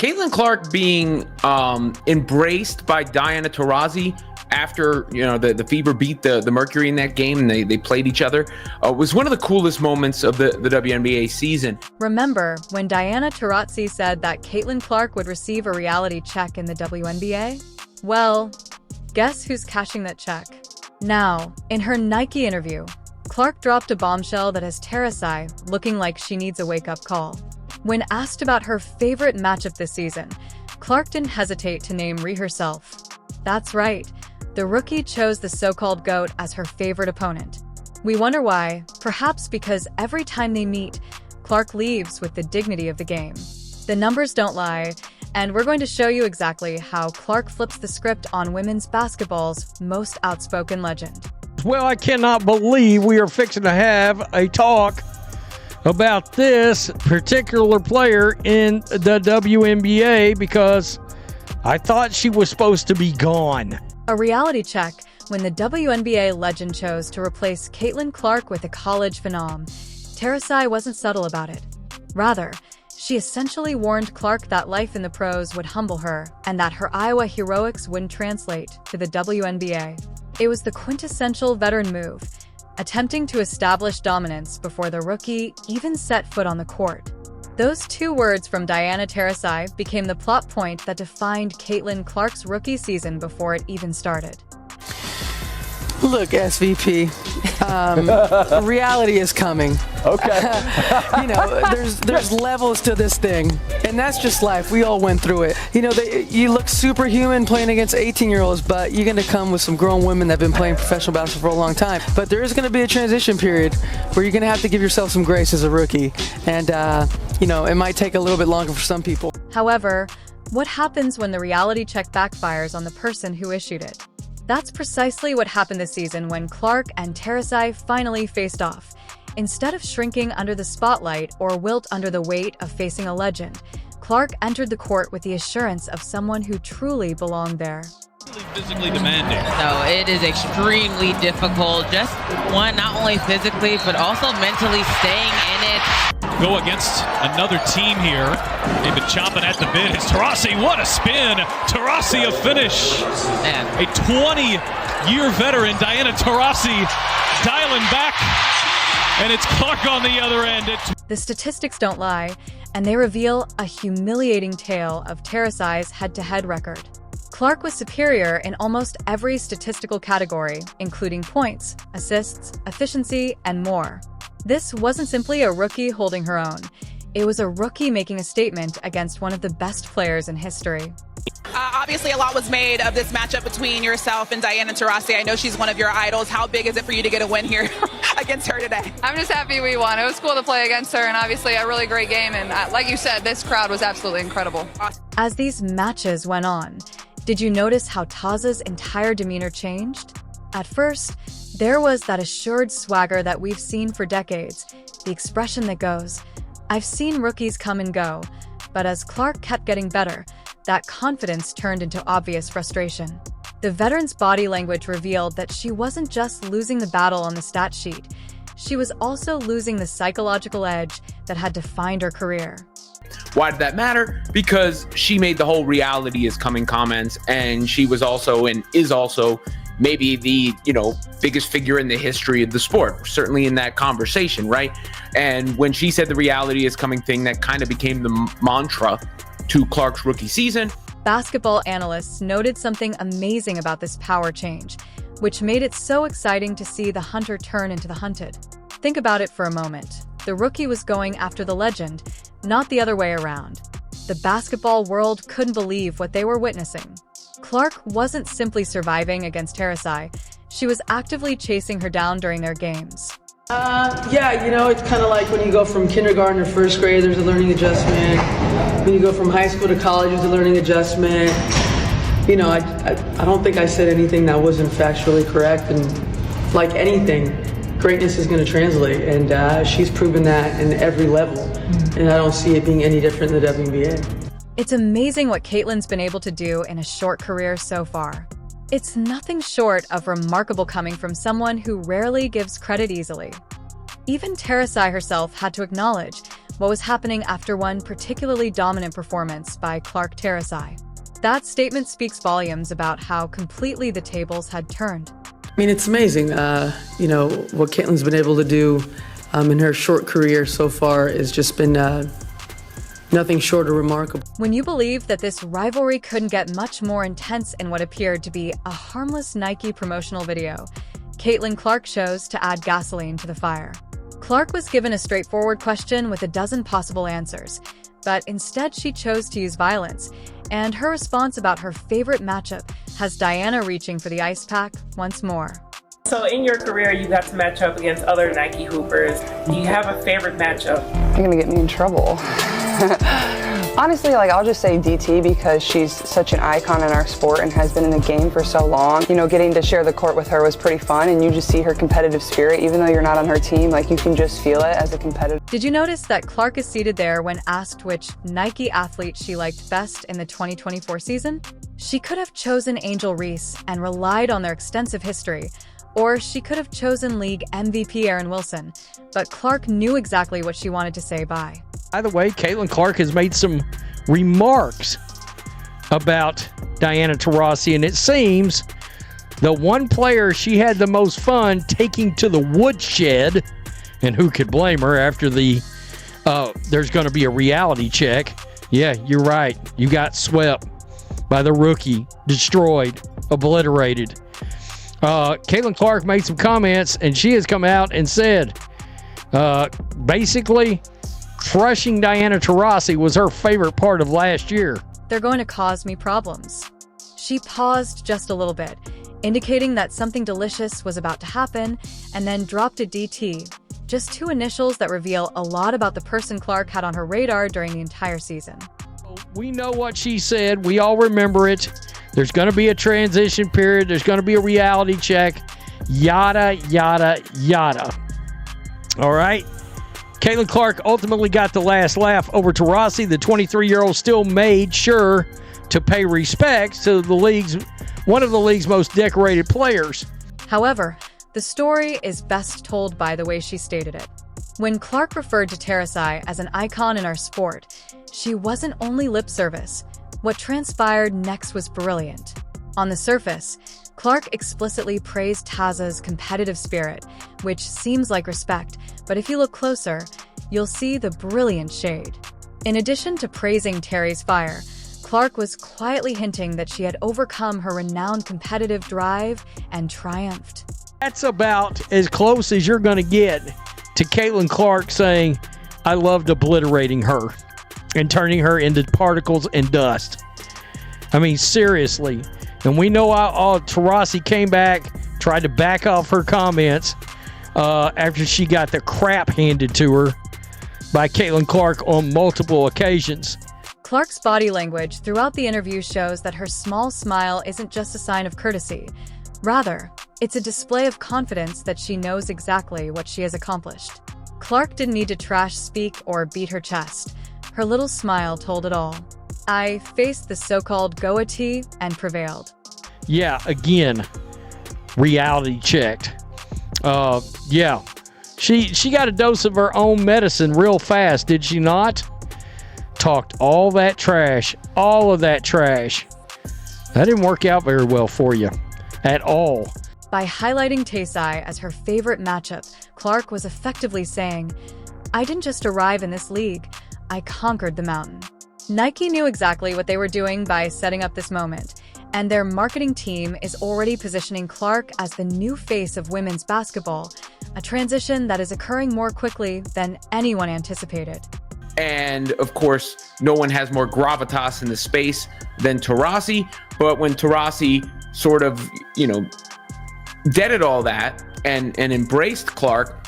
Caitlin Clark being embraced by Diana Taurasi after the Fever beat the Mercury in that game and they played each other was one of the coolest moments of the WNBA season. Remember when Diana Taurasi said that Caitlin Clark would receive a reality check in the WNBA? Well, guess who's cashing that check? Now, in her Nike interview, Clark dropped a bombshell that has Taurasi looking like she needs a wake-up call. When asked about her favorite matchup this season, Clark didn't hesitate to name Rhea herself. That's right, the rookie chose the so-called GOAT as her favorite opponent. We wonder why, perhaps because every time they meet, Clark leaves with the dignity of the game. The numbers don't lie, and we're going to show you exactly how Clark flips the script on women's basketball's most outspoken legend. Well, I cannot believe we are fixing to have a talk about this particular player in the WNBA because I thought she was supposed to be gone. A reality check when the WNBA legend chose to replace Caitlin Clark with a college phenom. Taurasi wasn't subtle about it. Rather, she essentially warned Clark that life in the pros would humble her and that her Iowa heroics wouldn't translate to the WNBA. It was the quintessential veteran move, attempting to establish dominance before the rookie even set foot on the court. Those two words from Diana Taurasi became the plot point that defined Caitlin Clark's rookie season before it even started. Look, SVP, reality is coming. Okay. There's levels to this thing, and that's just life. We all went through it. You look superhuman playing against 18-year-olds, but you're going to come with some grown women that have been playing professional basketball for a long time. But there is going to be a transition period where you're going to have to give yourself some grace as a rookie, and it might take a little bit longer for some people. However, what happens when the reality check backfires on the person who issued it? That's precisely what happened this season when Clark and Taurasi finally faced off. Instead of shrinking under the spotlight or wilt under the weight of facing a legend, Clark entered the court with the assurance of someone who truly belonged there. Physically demanding. No, it is extremely difficult. Just one, not only physically, but also mentally staying in it. Go against another team here. They've been chomping at the bit. It's Taurasi. What a spin. Taurasi a finish. Man. A 20-year veteran, Diana Taurasi, dialing back. And it's Clark on the other end. The statistics don't lie, and they reveal a humiliating tale of Taurasi's head-to-head record. Clark was superior in almost every statistical category, including points, assists, efficiency, and more. This wasn't simply a rookie holding her own. It was a rookie making a statement against one of the best players in history. Obviously, a lot was made of this matchup between yourself and Diana Taurasi. I know she's one of your idols. How big is it for you to get a win here against her today? I'm just happy we won. It was cool to play against her, and obviously a really great game. And like you said, this crowd was absolutely incredible. As these matches went on, did you notice how Taza's entire demeanor changed? At first, there was that assured swagger that we've seen for decades, the expression that goes, "I've seen rookies come and go," but as Clark kept getting better, that confidence turned into obvious frustration. The veteran's body language revealed that she wasn't just losing the battle on the stat sheet, she was also losing the psychological edge that had defined her career. Why did that matter? Because she made the whole reality is coming comments, and she was also and is also maybe the biggest figure in the history of the sport, certainly in that conversation, right? And when she said the reality is coming thing, that kind of became the mantra to Clark's rookie season. Basketball analysts noted something amazing about this power change, which made it so exciting to see the hunter turn into the hunted. Think about it for a moment. The rookie was going after the legend, not the other way around. The basketball world couldn't believe what they were witnessing. Clark wasn't simply surviving against Taurasi, she was actively chasing her down during their games. It's kind of like when you go from kindergarten to first grade, there's a learning adjustment. When you go from high school to college, there's a learning adjustment. I don't think I said anything that wasn't factually correct, and like anything, greatness is going to translate, and she's proven that in every level, and I don't see it being any different in the WNBA. It's amazing what Caitlin's been able to do in a short career so far. It's nothing short of remarkable coming from someone who rarely gives credit easily. Even Taurasi herself had to acknowledge, what was happening after one particularly dominant performance by Clark Taurasi. That statement speaks volumes about how completely the tables had turned. I mean, it's amazing, what Caitlin's been able to do in her short career so far has just been nothing short of remarkable. When you believe that this rivalry couldn't get much more intense in what appeared to be a harmless Nike promotional video, Caitlin Clark chose to add gasoline to the fire. Clark was given a straightforward question with a dozen possible answers, but instead she chose to use violence, and her response about her favorite matchup has Diana reaching for the ice pack once more. So in your career, you got to match up against other Nike hoopers. Do you have a favorite matchup? You're gonna get me in trouble. Honestly, I'll just say DT because she's such an icon in our sport and has been in the game for so long. Getting to share the court with her was pretty fun, and you just see her competitive spirit. Even though you're not on her team, you can just feel it as a competitor. Did you notice that Clark is seated there when asked which Nike athlete she liked best in the 2024 season? She could have chosen Angel Reese and relied on their extensive history, or she could have chosen league MVP Aaron Wilson, but Clark knew exactly what she wanted to say by. By the way, Caitlin Clark has made some remarks about Diana Taurasi, and it seems the one player she had the most fun taking to the woodshed, and who could blame her after there's going to be a reality check. Yeah, you're right. You got swept by the rookie, destroyed, obliterated. Caitlin Clark made some comments, and she has come out and said, basically, crushing Diana Taurasi was her favorite part of last year. They're going to cause me problems. She paused just a little bit, indicating that something delicious was about to happen, and then dropped a DT, just two initials that reveal a lot about the person Clark had on her radar during the entire season. We know what she said. We all remember it. There's going to be a transition period. There's going to be a reality check. Yada, yada, yada. All right. Caitlin Clark ultimately got the last laugh over Taurasi. The 23-year-old still made sure to pay respects to one of the league's most decorated players. However, the story is best told by the way she stated it. When Clark referred to Taurasi as an icon in our sport, she wasn't only lip service. What transpired next was brilliant. On the surface, Clark explicitly praised Taza's competitive spirit, which seems like respect, but if you look closer, you'll see the brilliant shade. In addition to praising Terry's fire, Clark was quietly hinting that she had overcome her renowned competitive drive and triumphed. That's about as close as you're going to get to Caitlin Clark saying, I loved obliterating her and turning her into particles and dust. I mean, seriously. And we know how Taurasi came back, tried to back off her comments after she got the crap handed to her by Caitlin Clark on multiple occasions. Clark's body language throughout the interview shows that her small smile isn't just a sign of courtesy. Rather, it's a display of confidence that she knows exactly what she has accomplished. Clark didn't need to trash speak or beat her chest. Her little smile told it all. I faced the so-called goatee and prevailed. Yeah, again, reality checked. Yeah, she got a dose of her own medicine real fast, did she not? Talked all of that trash. That didn't work out very well for you at all. By highlighting Taurasi as her favorite matchup, Clark was effectively saying, I didn't just arrive in this league, I conquered the mountain. Nike knew exactly what they were doing by setting up this moment, and their marketing team is already positioning Clark as the new face of women's basketball, a transition that is occurring more quickly than anyone anticipated. And of course, no one has more gravitas in the space than Taurasi. But when Taurasi sort of, deaded all that and embraced Clark,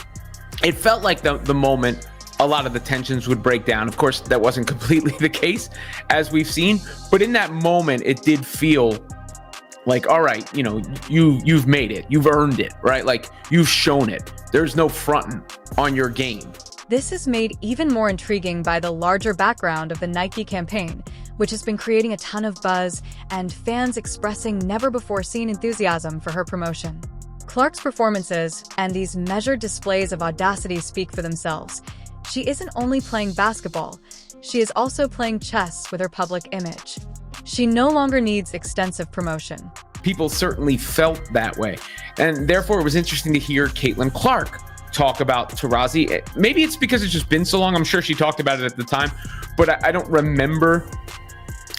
it felt like the moment a lot of the tensions would break down. Of course, that wasn't completely the case, as we've seen. But in that moment, it did feel like, all right, you've made it. You've earned it, right? Like, you've shown it. There's no fronting on your game. This is made even more intriguing by the larger background of the Nike campaign, which has been creating a ton of buzz and fans expressing never-before-seen enthusiasm for her promotion. Clark's performances and these measured displays of audacity speak for themselves. She isn't only playing basketball, she is also playing chess with her public image. She no longer needs extensive promotion. People certainly felt that way. And therefore, it was interesting to hear Caitlin Clark talk about Taurasi. Maybe it's because it's just been so long. I'm sure she talked about it at the time, but I don't remember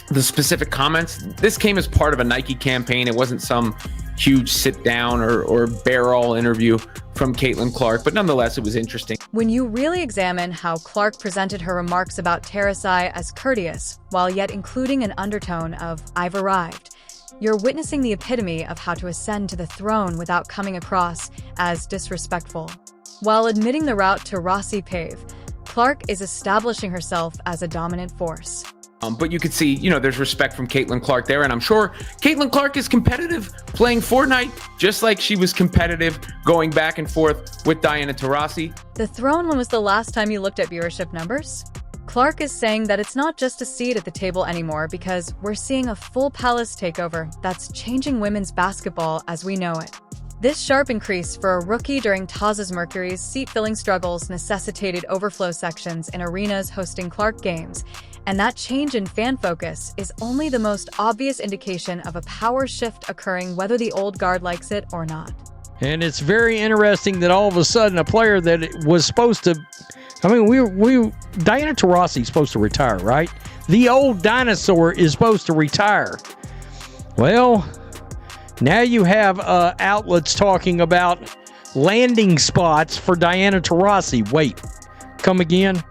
the specific comments. This came as part of a Nike campaign. It wasn't some huge sit down or barrel interview from Caitlin Clark, but nonetheless, it was interesting. When you really examine how Clark presented her remarks about Taurasi as courteous, while yet including an undertone of "I've arrived," you're witnessing the epitome of how to ascend to the throne without coming across as disrespectful. While admitting the route Taurasi paved, Clark is establishing herself as a dominant force. But you could see, there's respect from Caitlin Clark there, and I'm sure Caitlin Clark is competitive playing Fortnite, just like she was competitive going back and forth with Diana Taurasi. The throne, when was the last time you looked at viewership numbers? Clark is saying that it's not just a seat at the table anymore because we're seeing a full palace takeover that's changing women's basketball as we know it. This sharp increase for a rookie during Taz's Mercury's seat-filling struggles necessitated overflow sections in arenas hosting Clark games, and that change in fan focus is only the most obvious indication of a power shift occurring whether the old guard likes it or not. And it's very interesting that all of a sudden a player that was supposed to, Diana Taurasi is supposed to retire, right? The old dinosaur is supposed to retire. Well, now you have outlets talking about landing spots for Diana Taurasi. Wait, come again?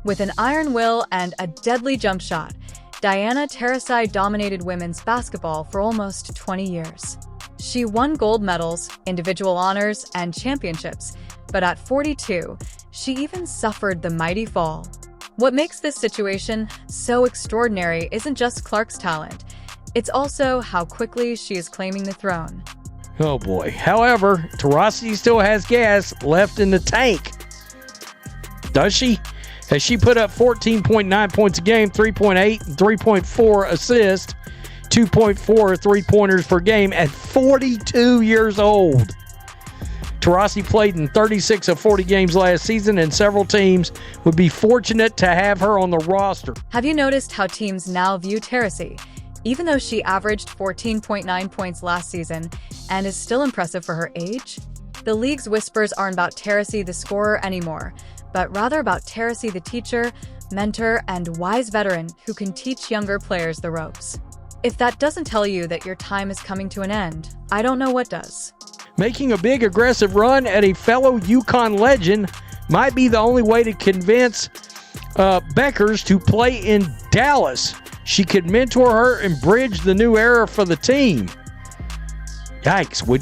With an iron will and a deadly jump shot, Diana Taurasi dominated women's basketball for almost 20 years. She won gold medals, individual honors, and championships, but at 42, she even suffered the mighty fall. What makes this situation so extraordinary isn't just Clark's talent, it's also how quickly she is claiming the throne. Oh boy. However, Taurasi still has gas left in the tank. Does she? As she put up 14.9 points a game, 3.8 and 3.4 assists, 2.4 three-pointers per game at 42 years old. Taurasi played in 36 of 40 games last season, and several teams would be fortunate to have her on the roster. Have you noticed how teams now view Taurasi? Even though she averaged 14.9 points last season and is still impressive for her age, the league's whispers aren't about Taurasi the scorer anymore, but rather about Taurasi the teacher, mentor, and wise veteran who can teach younger players the ropes. If that doesn't tell you that your time is coming to an end, I don't know what does. Making a big aggressive run at a fellow UConn legend might be the only way to convince Beckers to play in Dallas. She could mentor her and bridge the new era for the team. Yikes, would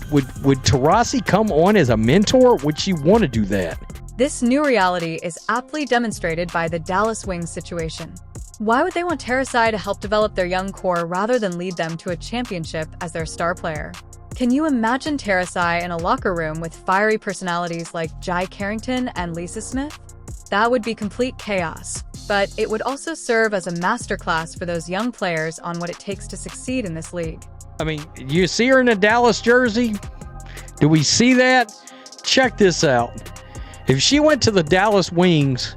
Taurasi come on as a mentor? Would she want to do that? This new reality is aptly demonstrated by the Dallas Wings situation. Why would they want Taurasi to help develop their young core rather than lead them to a championship as their star player? Can you imagine Taurasi in a locker room with fiery personalities like Jai Carrington and Lisa Smith? That would be complete chaos, but it would also serve as a masterclass for those young players on what it takes to succeed in this league. I mean, you see her in a Dallas jersey? Do we see that? Check this out. If she went to the Dallas Wings,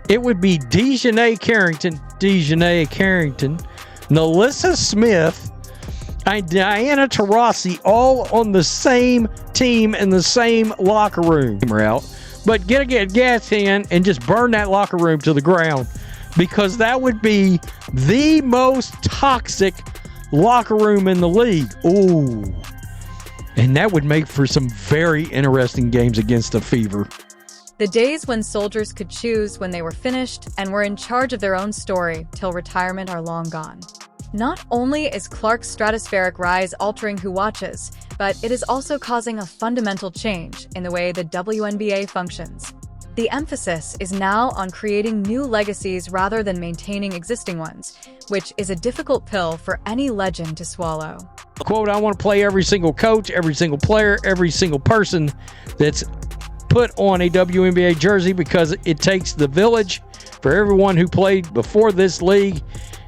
it would be Dejanay Carrington, Nalissa Smith, and Diana Taurasi all on the same team in the same locker room. But get a gas can and just burn that locker room to the ground, because that would be the most toxic locker room in the league. Ooh. And that would make for some very interesting games against the Fever. The days when soldiers could choose when they were finished and were in charge of their own story till retirement are long gone. Not only is Clark's stratospheric rise altering who watches, but it is also causing a fundamental change in the way the WNBA functions. The emphasis is now on creating new legacies rather than maintaining existing ones, which is a difficult pill for any legend to swallow. Quote, I want to play every single coach, every single player, every single person that's put on a WNBA jersey, because it takes the village for everyone who played before this league.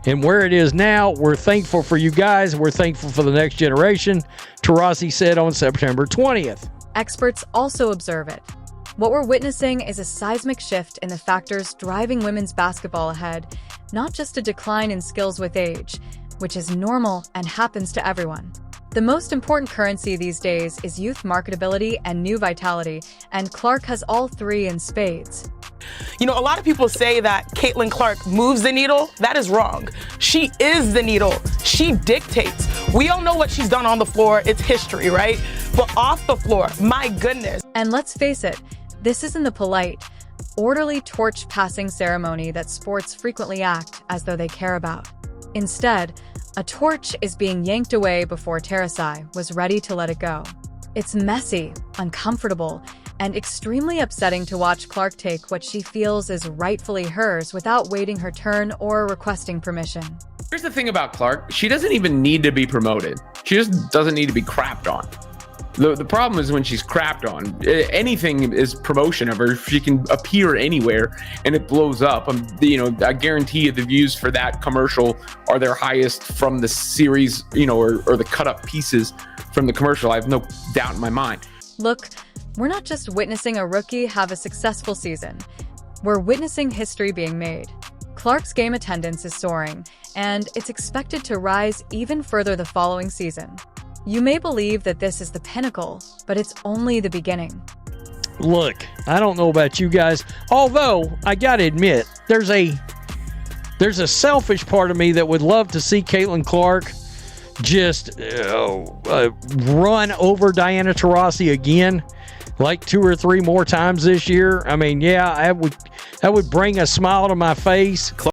And where it is now, we're thankful for you guys. We're thankful for the next generation, Taurasi said on September 20th. Experts also observe it. What we're witnessing is a seismic shift in the factors driving women's basketball ahead, not just a decline in skills with age, which is normal and happens to everyone. The most important currency these days is youth marketability and new vitality, and Clark has all three in spades. You know, a lot of people say that Caitlin Clark moves the needle. That is wrong. She is the needle. She dictates. We all know what she's done on the floor. It's history, right? But off the floor, my goodness. And let's face it, this isn't the polite, orderly torch passing ceremony that sports frequently act as though they care about. Instead, a torch is being yanked away before Taurasi was ready to let it go. It's messy, uncomfortable, and extremely upsetting to watch Clark take what she feels is rightfully hers without waiting her turn or requesting permission. Here's the thing about Clark. She doesn't even need to be promoted. She just doesn't need to be crapped on. The problem is when she's crapped on. Anything is promotion of her. She can appear anywhere and it blows up. I guarantee you the views for that commercial are their highest from the series, or the cut up pieces from the commercial. I have no doubt in my mind. Look, we're not just witnessing a rookie have a successful season. We're witnessing history being made. Clark's game attendance is soaring, and it's expected to rise even further the following season. You may believe that this is the pinnacle, but it's only the beginning. Look, I don't know about you guys, although I gotta admit, there's a selfish part of me that would love to see Caitlin Clark just run over Diana Taurasi again, like 2 or 3 more times this year. I mean, yeah, that would bring a smile to my face.